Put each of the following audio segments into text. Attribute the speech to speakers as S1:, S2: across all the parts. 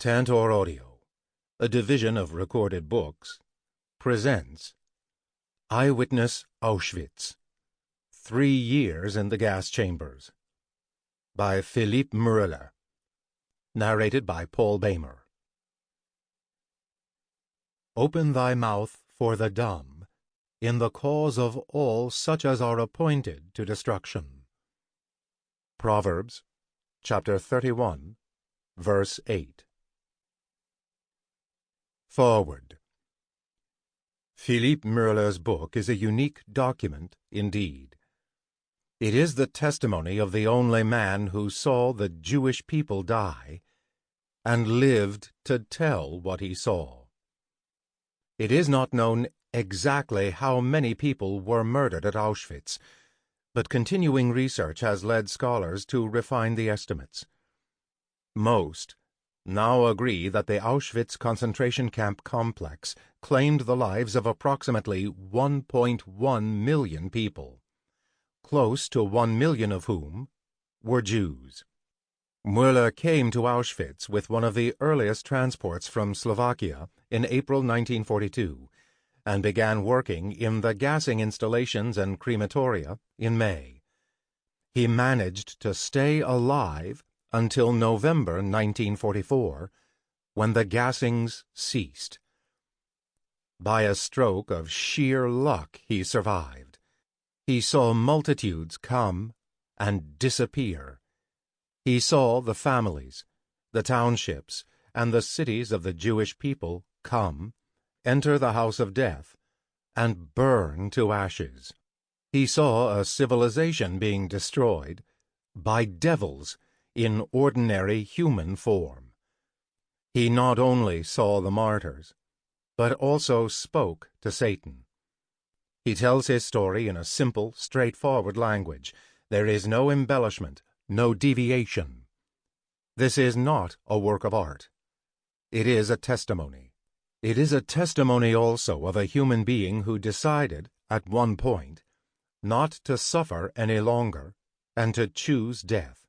S1: Tantor Audio, a division of Recorded Books, presents Eyewitness Auschwitz, 3 Years in the Gas Chambers, by Filip Müller, narrated by Boehmer. Open thy mouth for the dumb, in the cause of all such as are appointed to destruction. Proverbs, chapter 31, verse 8. Forward. Filip Müller's book is a unique document indeed. It is the testimony of the only man who saw the Jewish people die and lived to tell what he saw. It is not known exactly how many people were murdered at Auschwitz, but continuing research has led scholars to refine the estimates. Most now agree that the Auschwitz concentration camp complex claimed the lives of approximately 1.1 million people, close to 1 million of whom were Jews. Müller came to Auschwitz with one of the earliest transports from Slovakia in April 1942 and began working in the gassing installations and crematoria in May. He managed to stay alive until November 1944, when the gassings ceased. By a stroke of sheer luck he survived. He saw multitudes come and disappear. He saw the families, the townships, and the cities of the Jewish people come, enter the house of death, and burn to ashes. He saw a civilization being destroyed by devils in ordinary human form. He not only saw the martyrs, but also spoke to Satan. He tells his story in a simple, straightforward language. There is no embellishment, no deviation. This is not a work of art. It is a testimony. It is a testimony also of a human being who decided, at one point, not to suffer any longer and to choose death.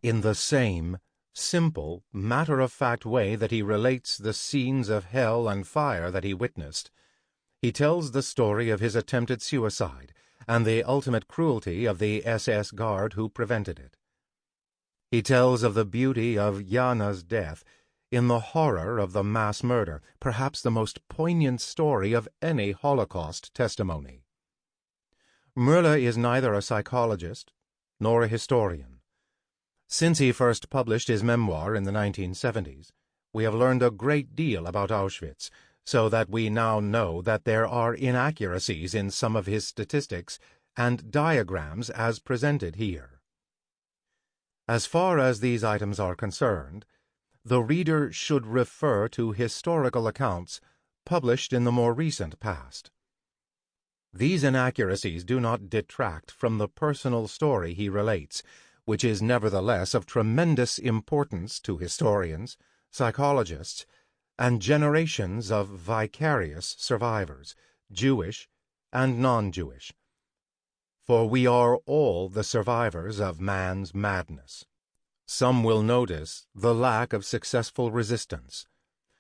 S1: In the same simple, matter-of-fact way that he relates the scenes of hell and fire that he witnessed, he tells the story of his attempted suicide and the ultimate cruelty of the SS guard who prevented it. He tells of the beauty of Jana's death in the horror of the mass murder, perhaps the most poignant story of any Holocaust testimony. Müller is neither a psychologist nor a historian. Since he first published his memoir in the 1970s, we have learned a great deal about Auschwitz, so that we now know that there are inaccuracies in some of his statistics and diagrams as presented here. As far as these items are concerned, the reader should refer to historical accounts published in the more recent past. These inaccuracies do not detract from the personal story he relates, which is nevertheless of tremendous importance to historians, psychologists, and generations of vicarious survivors, Jewish and non-Jewish. For we are all the survivors of man's madness. Some will notice the lack of successful resistance.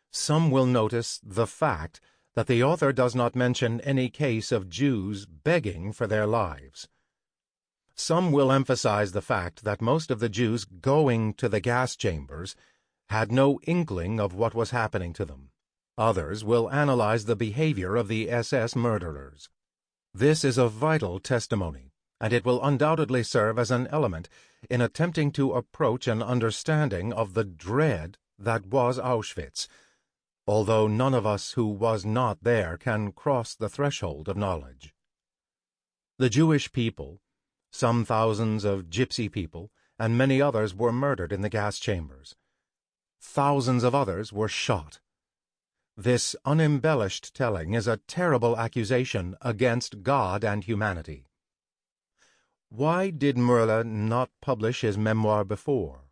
S1: Some will notice the fact that the author does not mention any case of Jews begging for their lives. Some will emphasize the fact that most of the Jews going to the gas chambers had no inkling of what was happening to them. Others will analyze the behavior of the SS murderers. This is a vital testimony, and it will undoubtedly serve as an element in attempting to approach an understanding of the dread that was Auschwitz, although none of us who was not there can cross the threshold of knowledge. The Jewish people, some thousands of gypsy people, and many others were murdered in the gas chambers. Thousands of others were shot. This unembellished telling is a terrible accusation against God and humanity. Why did Müller not publish his memoir before?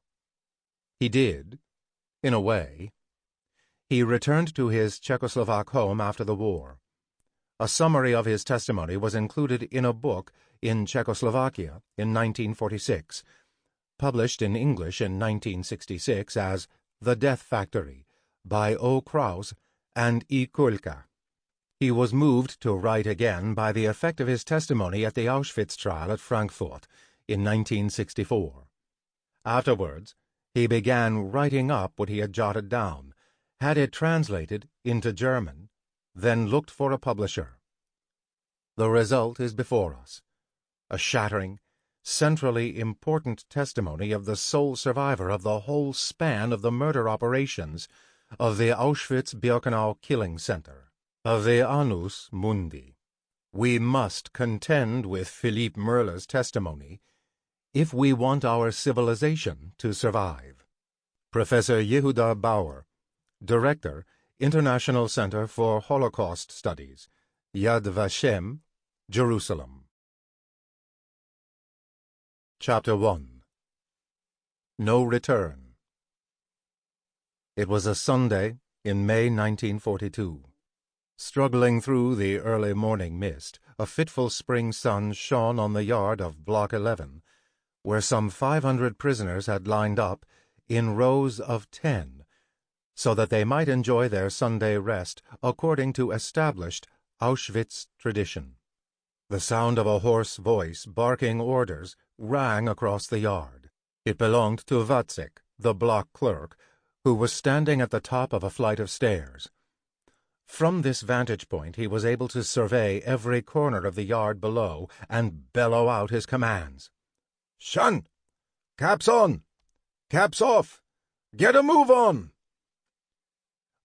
S1: He did, in a way. He returned to his Czechoslovak home after the war. A summary of his testimony was included in a book in Czechoslovakia in 1946, published in English in 1966 as The Death Factory, by O. Kraus and E. Kulka. He was moved to write again by the effect of his testimony at the Auschwitz trial at Frankfurt in 1964. Afterwards, he began writing up what he had jotted down, had it translated into German, then looked for a publisher. The result is before us, a shattering, centrally important testimony of the sole survivor of the whole span of the murder operations of the Auschwitz-Birkenau killing center, of the Annus Mundi. We must contend with Filip Müller's testimony if we want our civilization to survive. Professor Yehuda Bauer, Director, International Center for Holocaust Studies, Yad Vashem, Jerusalem. Chapter 1. No Return. It was a Sunday in May 1942. Struggling through the early morning mist, a fitful spring sun shone on the yard of Block 11, where some 500 prisoners had lined up in rows of 10, so that they might enjoy their Sunday rest according to established Auschwitz tradition. The sound of a hoarse voice barking orders rang across the yard. It belonged to Watzek, the block clerk, who was standing at the top of a flight of stairs. From this vantage point he was able to survey every corner of the yard below and bellow out his commands. "Shun! Caps on! Caps off! Get a move on!"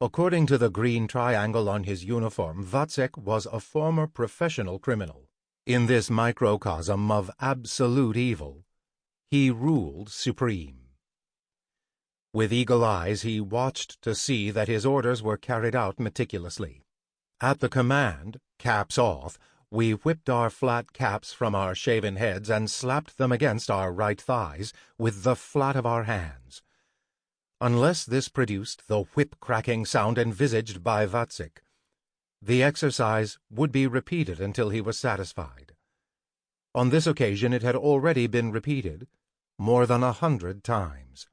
S1: According to the green triangle on his uniform, Watzek was a former professional criminal. In this microcosm of absolute evil, he ruled supreme. With eagle eyes he watched to see that his orders were carried out meticulously. At the command, "Caps off," we whipped our flat caps from our shaven heads and slapped them against our right thighs with the flat of our hands. Unless this produced the whip-cracking sound envisaged by Watzek, the exercise would be repeated until he was satisfied. On this occasion it had already been repeated more than 100 times.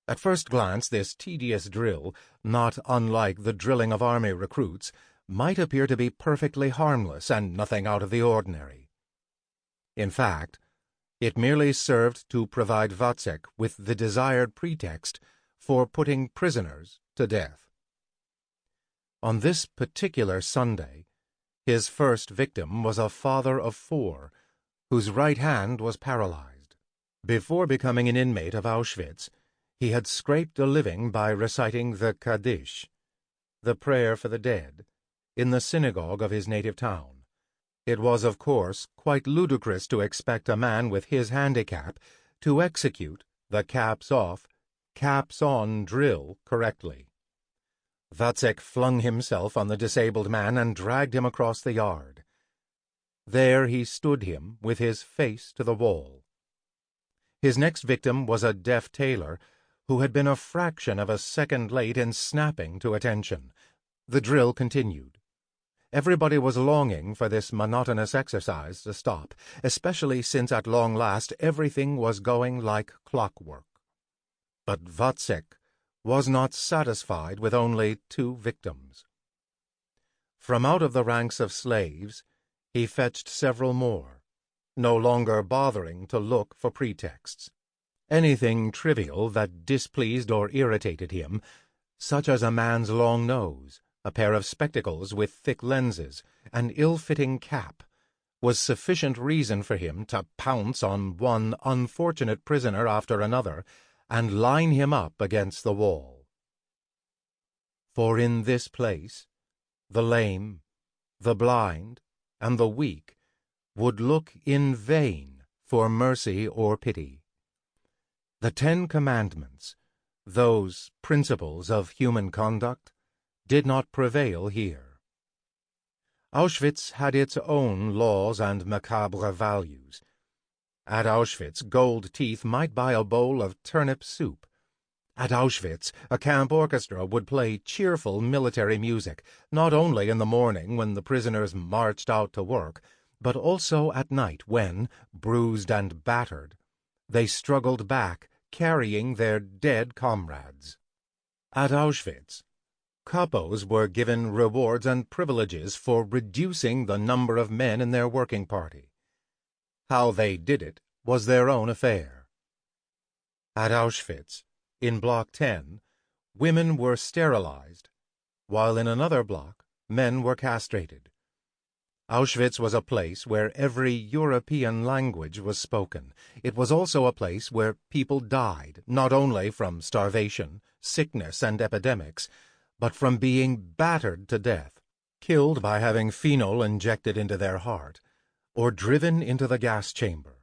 S1: At first glance, this tedious drill, not unlike the drilling of army recruits, might appear to be perfectly harmless and nothing out of the ordinary. In fact, it merely served to provide Watzek with the desired pretext for putting prisoners to death. On this particular Sunday, his first victim was a father of 4, whose right hand was paralyzed. Before becoming an inmate of Auschwitz, he had scraped a living by reciting the Kaddish, the prayer for the dead, in the synagogue of his native town. It was, of course, quite ludicrous to expect a man with his handicap to execute the caps-off, caps-on drill correctly. Watzek flung himself on the disabled man and dragged him across the yard. There he stood him with his face to the wall. His next victim was a deaf tailor who had been a fraction of a second late in snapping to attention. The drill continued. Everybody was longing for this monotonous exercise to stop, especially since at long last everything was going like clockwork. But Watzek was not satisfied with only 2 victims. From out of the ranks of slaves, he fetched several more, no longer bothering to look for pretexts. Anything trivial that displeased or irritated him, such as a man's long nose, a pair of spectacles with thick lenses, an ill-fitting cap, was sufficient reason for him to pounce on one unfortunate prisoner after another and line him up against the wall. For in this place, the lame, the blind, and the weak would look in vain for mercy or pity. The 10 Commandments, those principles of human conduct, did not prevail here. Auschwitz had its own laws and macabre values. At Auschwitz, gold teeth might buy a bowl of turnip soup. At Auschwitz, a camp orchestra would play cheerful military music, not only in the morning when the prisoners marched out to work, but also at night when, bruised and battered, they struggled back, carrying their dead comrades. At Auschwitz, capos were given rewards and privileges for reducing the number of men in their working party. How they did it was their own affair. At Auschwitz, in Block 10, women were sterilized, while in another block, men were castrated. Auschwitz was a place where every European language was spoken. It was also a place where people died, not only from starvation, sickness, and epidemics, but from being battered to death, killed by having phenol injected into their heart, or driven into the gas chamber.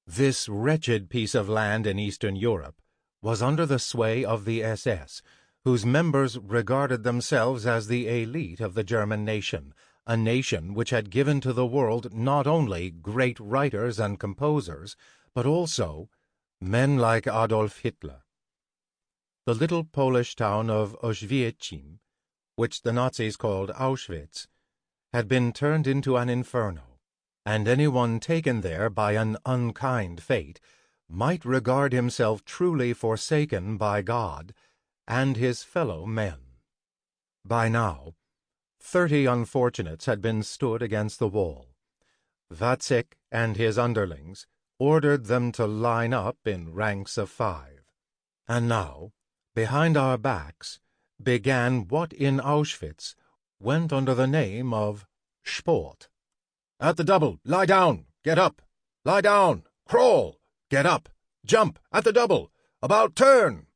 S1: This wretched piece of land in Eastern Europe was under the sway of the SS, whose members regarded themselves as the elite of the German nation, a nation which had given to the world not only great writers and composers, but also men like Adolf Hitler. The little Polish town of Oświęcim, which the Nazis called Auschwitz, had been turned into an inferno, and anyone taken there by an unkind fate might regard himself truly forsaken by God and his fellow men. By now, 30 unfortunates had been stood against the wall. Watzek and his underlings ordered them to line up in ranks of 5. And now, behind our backs, began what in Auschwitz went under the name of Sport. At the double, lie down, get up, lie down, crawl, get up, jump, at the double, about turn.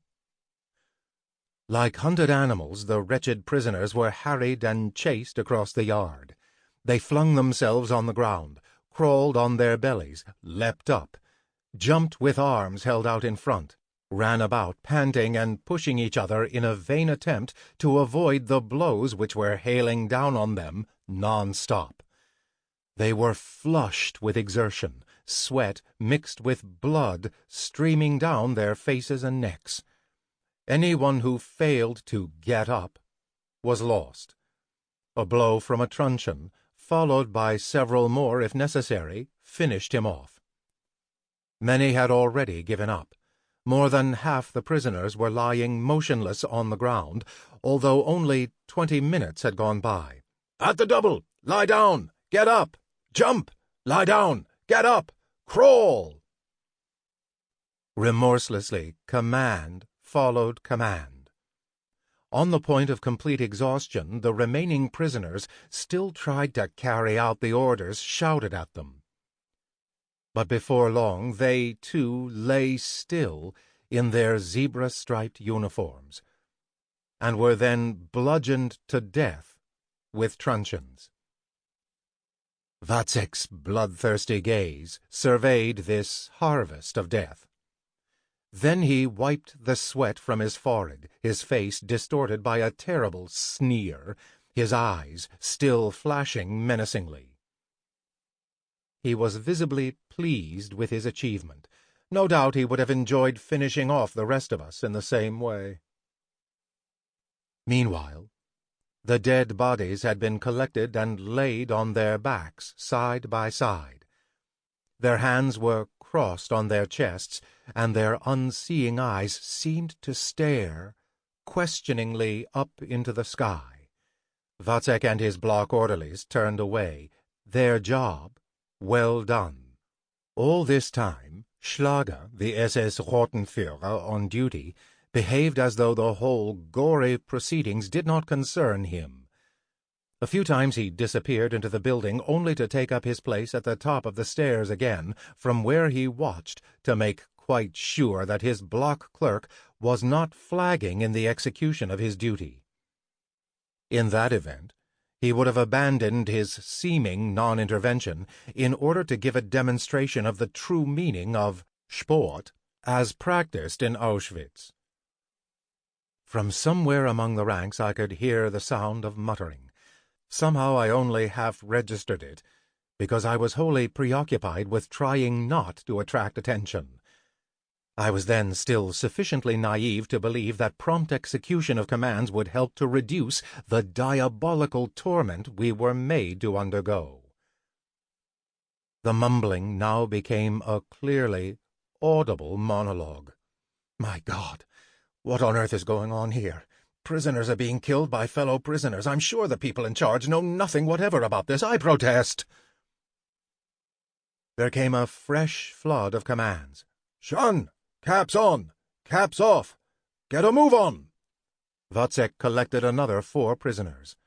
S1: Like hunted animals, the wretched prisoners were harried and chased across the yard. They flung themselves on the ground, crawled on their bellies, leapt up, jumped with arms held out in front, ran about panting and pushing each other in a vain attempt to avoid the blows which were hailing down on them non-stop. They were flushed with exertion, sweat mixed with blood streaming down their faces and necks. Anyone who failed to get up was lost. A blow from a truncheon, followed by several more if necessary, finished him off. Many had already given up. More than half the prisoners were lying motionless on the ground, although only 20 minutes had gone by. At the double, lie down, get up, jump, lie down, get up, crawl. Remorselessly, command followed command. On the point of complete exhaustion, the remaining prisoners still tried to carry out the orders shouted at them. But before long they, too, lay still in their zebra-striped uniforms, and were then bludgeoned to death with truncheons. Watzek's bloodthirsty gaze surveyed this harvest of death. Then he wiped the sweat from his forehead, his face distorted by a terrible sneer, his eyes still flashing menacingly. He was visibly pleased with his achievement. No doubt he would have enjoyed finishing off the rest of us in the same way. Meanwhile, the dead bodies had been collected and laid on their backs side by side. Their hands were crossed on their chests, and their unseeing eyes seemed to stare questioningly up into the sky. Watzek and his block orderlies turned away, their job well done. All this time, Schlager, the SS Rotenführer on duty, behaved as though the whole gory proceedings did not concern him. A few times he disappeared into the building only to take up his place at the top of the stairs again, from where he watched to make quite sure that his block clerk was not flagging in the execution of his duty. In that event, he would have abandoned his seeming non-intervention in order to give a demonstration of the true meaning of Sport as practiced in Auschwitz. From somewhere among the ranks I could hear the sound of muttering. Somehow I only half registered it, because I was wholly preoccupied with trying not to attract attention. I was then still sufficiently naive to believe that prompt execution of commands would help to reduce the diabolical torment we were made to undergo. The mumbling now became a clearly audible monologue. My God, What on earth is going on here? Prisoners are being killed by fellow prisoners. I'm sure the people in charge know nothing whatever about this. I protest." There came a fresh flood of commands. "Shun! Caps on! Caps off! Get a move on!" Wozzeck collected another 4 prisoners.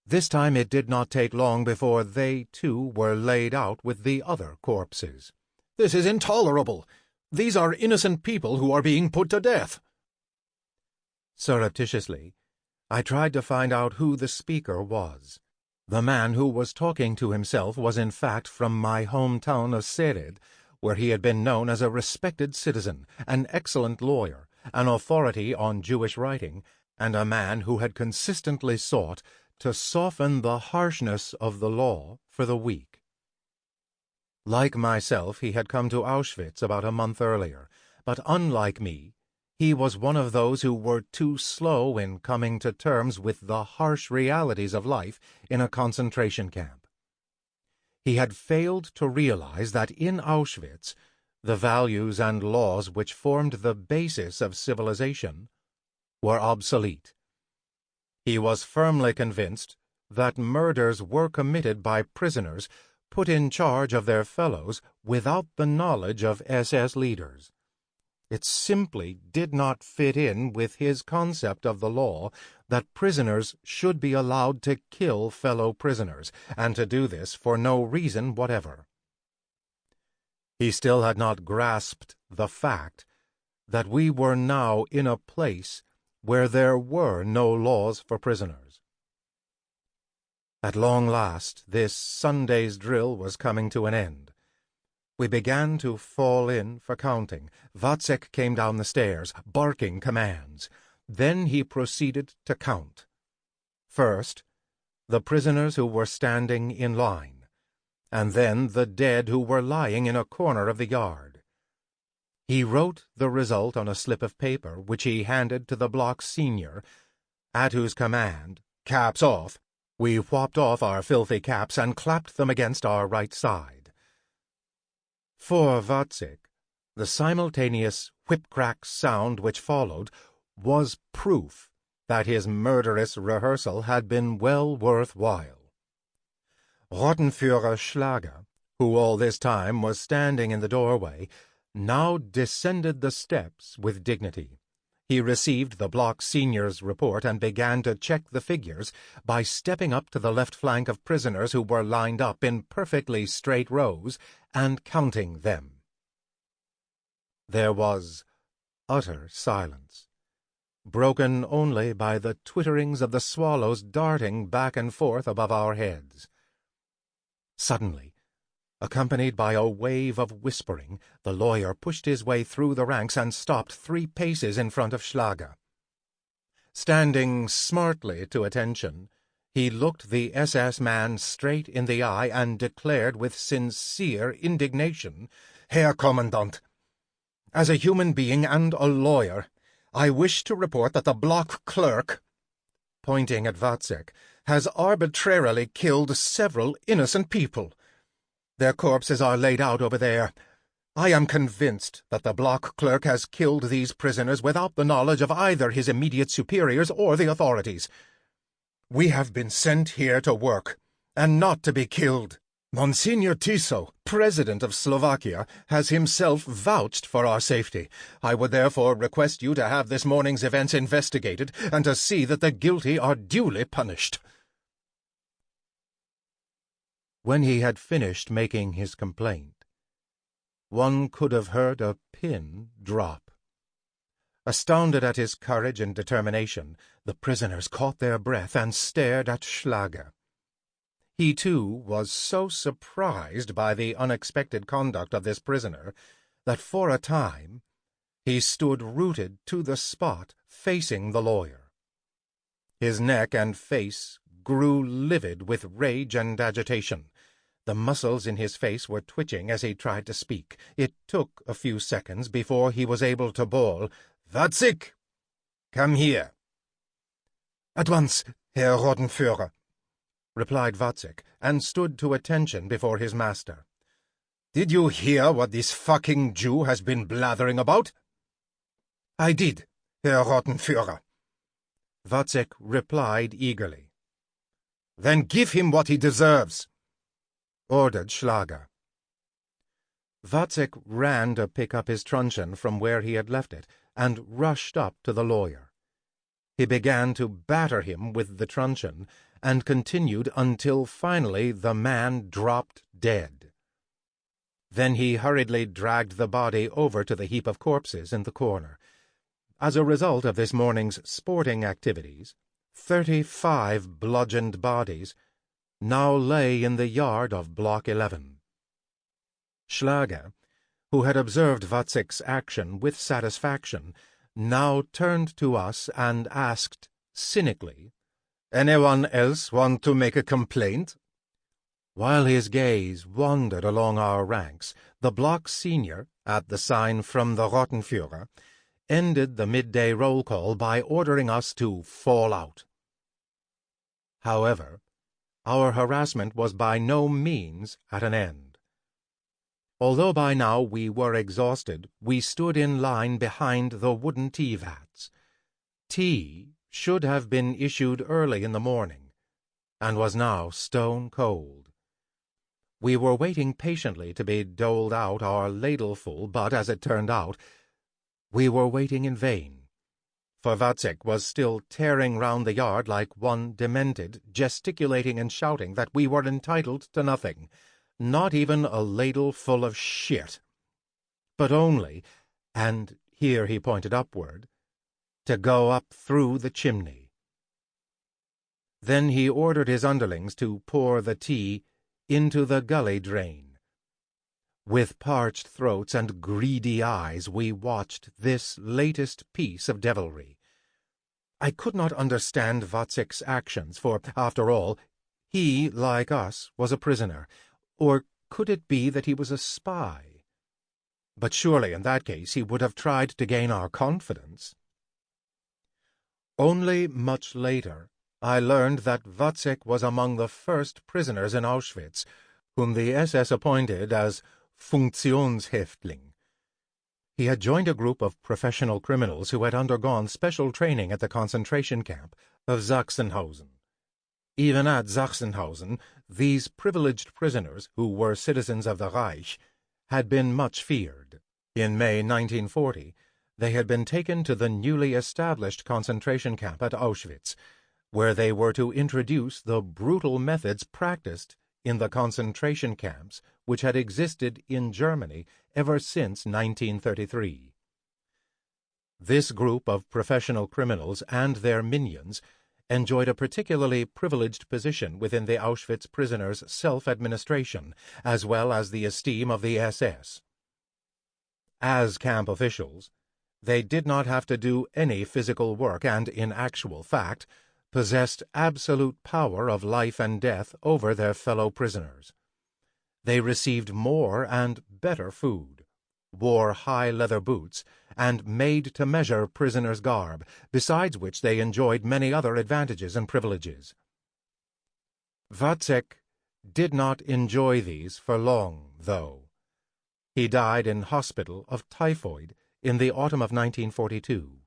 S1: This time it did not take long before they, too, were laid out with the other corpses. "This is intolerable! These are innocent people who are being put to death!" Surreptitiously, I tried to find out who the speaker was. The man who was talking to himself was in fact from my hometown of Sered, where he had been known as a respected citizen, an excellent lawyer, an authority on Jewish writing, and a man who had consistently sought to soften the harshness of the law for the weak. Like myself, he had come to Auschwitz about a month earlier, but unlike me, he was one of those who were too slow in coming to terms with the harsh realities of life in a concentration camp. He had failed to realize that in Auschwitz, the values and laws which formed the basis of civilization were obsolete. He was firmly convinced that murders were committed by prisoners put in charge of their fellows without the knowledge of SS leaders. It simply did not fit in with his concept of the law that prisoners should be allowed to kill fellow prisoners, and to do this for no reason whatever. He still had not grasped the fact that we were now in a place where there were no laws for prisoners. At long last, this Sunday's drill was coming to an end. We began to fall in for counting. Wozzeck came down the stairs, barking commands. Then he proceeded to count. First, the prisoners who were standing in line, and then the dead who were lying in a corner of the yard. He wrote the result on a slip of paper, which he handed to the block senior, at whose command, "Caps off," we whopped off our filthy caps and clapped them against our right side. For Wozzeck, the simultaneous whip-crack sound which followed was proof that his murderous rehearsal had been well worth while. Rottenführer Schlager, who all this time was standing in the doorway, now descended the steps with dignity. He received the block senior's report and began to check the figures by stepping up to the left flank of prisoners who were lined up in perfectly straight rows and counting them. There was utter silence, broken only by the twitterings of the swallows darting back and forth above our heads. Suddenly, accompanied by a wave of whispering, the lawyer pushed his way through the ranks and stopped 3 paces in front of Schlager. Standing smartly to attention, he looked the SS man straight in the eye and declared with sincere indignation, "Herr Kommandant, as a human being and a lawyer, I wish to report that the block clerk," pointing at Wozzeck, "has arbitrarily killed several innocent people. Their corpses are laid out over there. I am convinced that the block clerk has killed these prisoners without the knowledge of either his immediate superiors or the authorities. We have been sent here to work, and not to be killed. Monsignor Tiso, President of Slovakia, has himself vouched for our safety. I would therefore request you to have this morning's events investigated, and to see that the guilty are duly punished." When he had finished making his complaint, one could have heard a pin drop. Astounded at his courage and determination, the prisoners caught their breath and stared at Schlager. He, too, was so surprised by the unexpected conduct of this prisoner that for a time he stood rooted to the spot facing the lawyer. His neck and face grew livid with rage and agitation. The muscles in his face were twitching as he tried to speak. It took a few seconds before he was able to bawl, "Wozzeck, come here." "At once, Herr Rottenführer," replied Wozzeck, and stood to attention before his master. "Did you hear what this fucking Jew has been blathering about?" "I did,
S2: Herr Rottenführer.
S1: Wozzeck replied eagerly.
S2: Then give him what he deserves,
S1: ordered Schlager. Wozzeck ran to pick up his truncheon from where he had left it, and rushed up to the lawyer. He began to batter him with the truncheon, and continued until finally the man dropped dead. Then he hurriedly dragged the body over to the heap of corpses in the corner. As a result of this morning's sporting activities, 35 bludgeoned bodies now lay in the yard of Block 11. Schlager, who had observed Wozzeck's action with satisfaction, now turned to us and asked cynically,
S2: "Anyone else want to make a complaint?"
S1: While his gaze wandered along our ranks, the block senior, at the sign from the Rottenführer, ended the midday roll call by ordering us to fall out. However, our harassment was by no means at an end. Although by now we were exhausted, we stood in line behind the wooden tea vats. Tea should have been issued early in the morning, and was now stone cold. We were waiting patiently to be doled out our ladleful, but, as it turned out, we were waiting in vain, for Wozzeck was still tearing round the yard like one demented, gesticulating and shouting that we were entitled to nothing, not even a ladle full of shit, but only, and here he pointed upward, to go up through the chimney. Then he ordered his underlings to pour the tea into the gully drain. With parched throats and greedy eyes we watched this latest piece of devilry. I could not understand Wozzeck's actions, for, after all, he, like us, was a prisoner. Or could it be that he was a spy? But surely in that case he would have tried to gain our confidence. Only much later I learned that Wozzeck was among the first prisoners in Auschwitz, whom the SS appointed as Funktionshäftling. He had joined a group of professional criminals who had undergone special training at the concentration camp of Sachsenhausen. Even at Sachsenhausen, these privileged prisoners, who were citizens of the Reich, had been much feared. In May 1940, they had been taken to the newly established concentration camp at Auschwitz, where they were to introduce the brutal methods practiced in the concentration camps which had existed in Germany ever since 1933. This group of professional criminals and their minions enjoyed a particularly privileged position within the Auschwitz prisoners' self-administration, as well as the esteem of the SS. As camp officials, they did not have to do any physical work and, in actual fact, possessed absolute power of life and death over their fellow prisoners. They received more and better food, wore high leather boots, and made-to-measure prisoners' garb, besides which they enjoyed many other advantages and privileges. Wozzeck did not enjoy these for long, though. He died in hospital of typhoid in the autumn of 1942.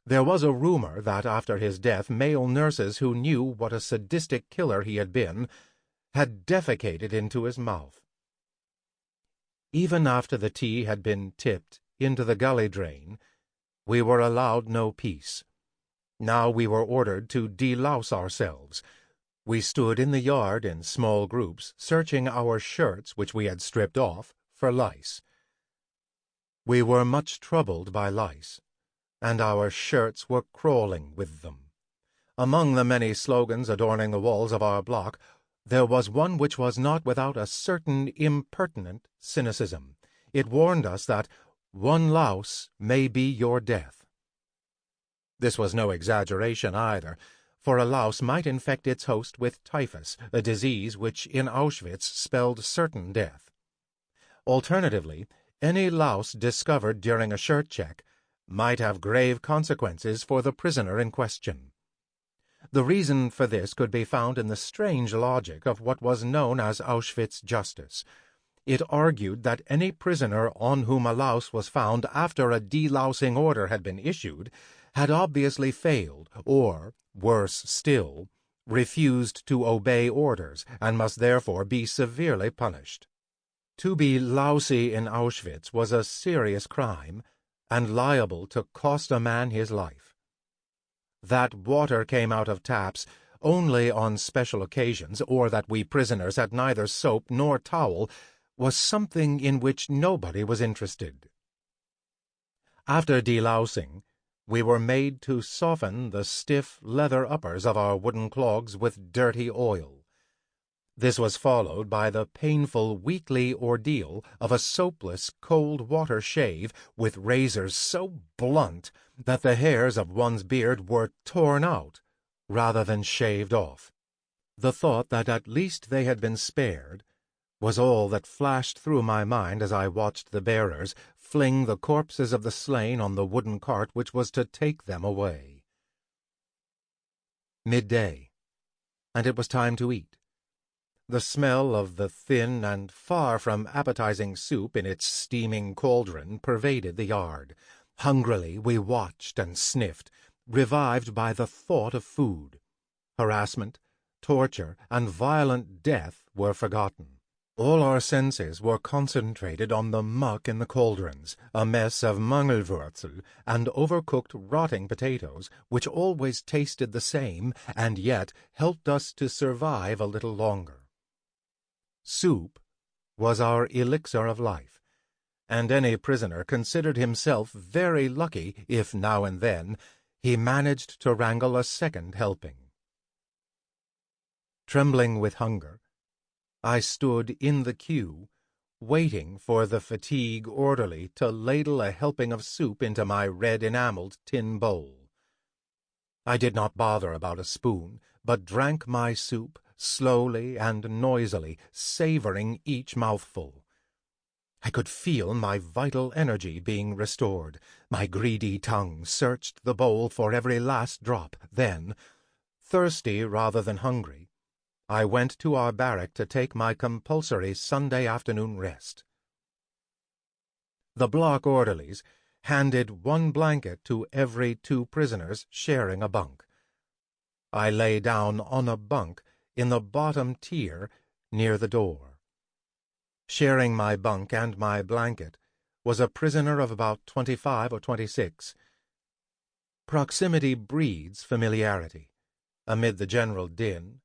S1: There was a rumor that after his death male nurses who knew what a sadistic killer he had been had defecated into his mouth. Even after the tea had been tipped into the gully drain, we were allowed no peace. Now we were ordered to delouse ourselves. We stood in the yard in small groups, searching our shirts, which we had stripped off, for lice. We were much troubled by lice, and our shirts were crawling with them. Among the many slogans adorning the walls of our block, there was one which was not without a certain impertinent cynicism. It warned us that one louse may be your death. This was no exaggeration either, for a louse might infect its host with typhus, a disease which in Auschwitz spelled certain death. Alternatively, any louse discovered during a shirt check might have grave consequences for the prisoner in question. The reason for this could be found in the strange logic of what was known as Auschwitz justice. It argued that any prisoner on whom a louse was found after a delousing order had been issued had obviously failed, or, worse still, refused to obey orders, and must therefore be severely punished. To be lousy in Auschwitz was a serious crime, and liable to cost a man his life. That water came out of taps only on special occasions, or that we prisoners had neither soap nor towel, was something in which nobody was interested. After delousing, we were made to soften the stiff leather uppers of our wooden clogs with dirty oil. This was followed by the painful weekly ordeal of a soapless cold water shave with razors so blunt that the hairs of one's beard were torn out rather than shaved off. The thought that at least they had been spared was all that flashed through my mind as I watched the bearers fling the corpses of the slain on the wooden cart which was to take them away. Midday, and it was time to eat. The smell of the thin and far from appetizing soup in its steaming cauldron pervaded the yard. Hungrily we watched and sniffed, revived by the thought of food. Harassment, torture, and violent death were forgotten. All our senses were concentrated on the muck in the cauldrons, a mess of mangelwurzel and overcooked rotting potatoes, which always tasted the same and yet helped us to survive a little longer. Soup was our elixir of life, and any prisoner considered himself very lucky if now and then he managed to wrangle a second helping. Trembling with hunger, I stood in the queue, waiting for the fatigue orderly to ladle a helping of soup into my red enameled tin bowl. I did not bother about a spoon, but drank my soup slowly and noisily, savoring each mouthful. I could feel my vital energy being restored. My greedy tongue searched the bowl for every last drop. Then, thirsty rather than hungry, I went to our barrack to take my compulsory Sunday afternoon rest. The block orderlies handed one blanket to every 2 prisoners sharing a bunk. I lay down on a bunk in the bottom tier near the door. Sharing my bunk and my blanket was a prisoner of about 25 or 26. Proximity breeds familiarity. Amid the general din,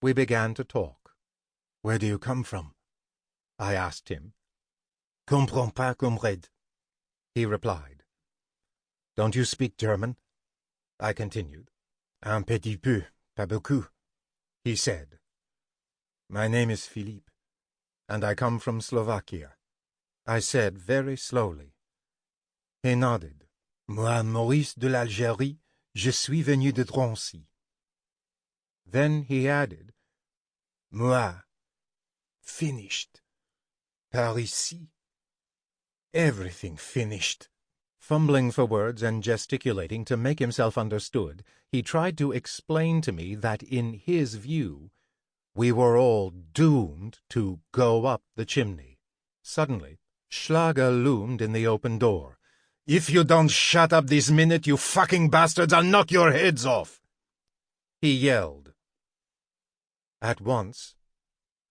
S1: we began to talk. "Where do you come from?" I asked him. "Comprends pas, comrade," he replied. "Don't you speak German?" I continued. "Un petit peu, pas beaucoup," he said. "My name is Filip, and I come from Slovakia," I said very slowly. He nodded. "Moi, Maurice de l'Algérie, je suis venu de Drancy." Then he added, "Moi, finished. Par ici, everything finished." Fumbling for words and gesticulating to make himself understood, he tried to explain to me that in his view we were all doomed to go up the chimney. Suddenly, Schlager loomed in the open door. "If you don't shut up this minute, you fucking bastards, I'll knock your heads off!" he yelled. At once,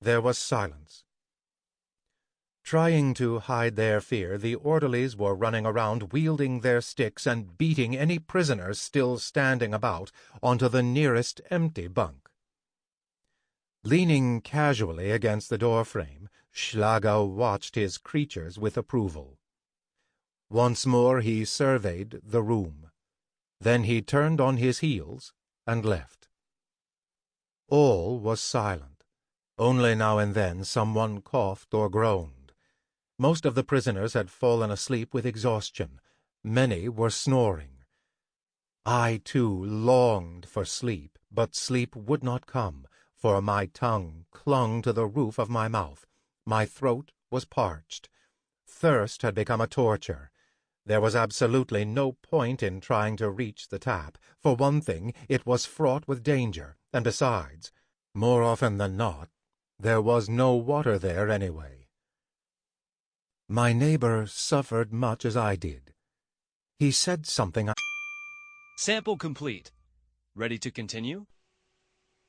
S1: there was silence. Trying to hide their fear, the orderlies were running around wielding their sticks and beating any prisoners still standing about onto the nearest empty bunk. Leaning casually against the doorframe, Schlager watched his creatures with approval. Once more he surveyed the room. Then he turned on his heels and left. All was silent. Only now and then someone coughed or groaned. Most of the prisoners had fallen asleep with exhaustion. Many were snoring. I, too, longed for sleep, but sleep would not come, for my tongue clung to the roof of my mouth. My throat was parched. Thirst had become a torture. There was absolutely no point in trying to reach the tap. For one thing, it was fraught with danger, and besides, more often than not, there was no water there anyway. My neighbor suffered much as I did. He said something.
S3: Sample complete. Ready to continue?